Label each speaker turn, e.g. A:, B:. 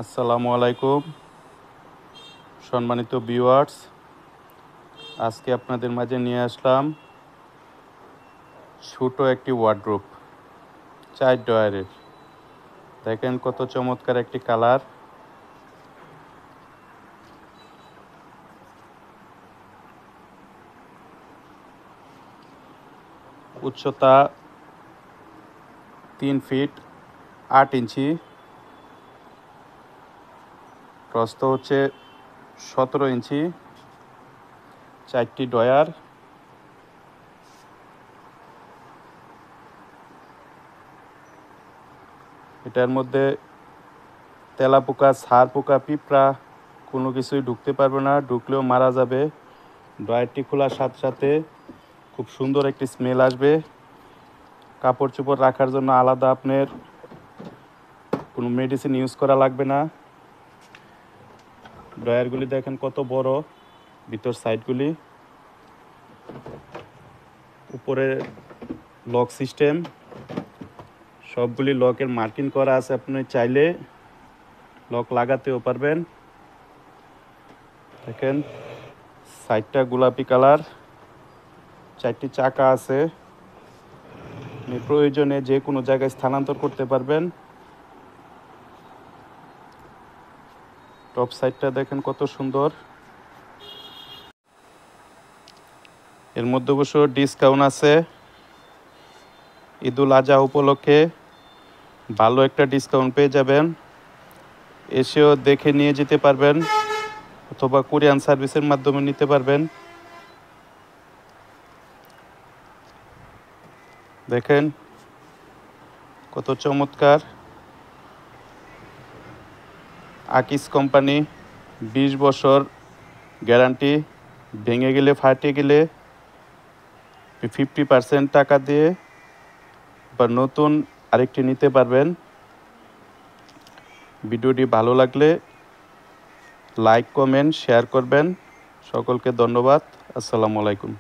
A: আসসালামু আলাইকুম সম্মানিত ভিউয়ার্স, আজকে আপনাদের মাঝে নিয়ে আসলাম ছোট একটি ওয়ার্ড্রোব 4 ডয়ারের। দেখেন কত চমৎকার একটি কালার। উচ্চতা 3 ফিট 8 ইঞ্চি, প্রস্থ হচ্ছে 17 ইঞ্চি, 4টি ডয়ার। এটার মধ্যে তেলাপোকা, ছারপোকা, পিঁপড়া কোনো কিছুই ঢুকতে পারবে না, ঢুকলেও মারা যাবে। ডয়ারটি খোলার সাথে সাথে খুব সুন্দর একটি স্মেল আসবে। কাপড় চোপড় রাখার জন্য আলাদা আপনার কোনো মেডিসিন ইউজ করা লাগবে না। ড্রয়ারগুলি দেখেন কত বড়, ভিতর সাইডগুলি, উপরে লক সিস্টেম, সবগুলি লকের মার্কিং করা আছে, আপনি চাইলে লক লাগাতেও পারবেন। দেখেন সাইডটা গোলাপি কালার, 4টি চাকা আছে, আপনি প্রয়োজনে যে কোনো জায়গায় স্থানান্তর করতে পারবেন। টপ সাইডটা দেখেন কত সুন্দর। এর মধ্যে অবশ্য ডিসকাউন্ট আছে, ঈদুল আজহা উপলক্ষে ভালো একটা ডিসকাউন্ট পেয়ে যাবেন। এসেও দেখে নিয়ে যেতে পারবেন অথবা কুরিয়ান সার্ভিসের মাধ্যমে নিতে পারবেন। দেখেন কত চমৎকার। আকিস কোম্পানি, 20 বছর গ্যারান্টি, ভেঙে গেলে ফাটে গেলে 50% টাকা দিয়ে বা নতুন আরেকটি নিতে পারবেন। ভিডিওটি ভালো লাগলে লাইক, কমেন্ট, শেয়ার করবেন। সকলকে ধন্যবাদ। আসসালামু আলাইকুম।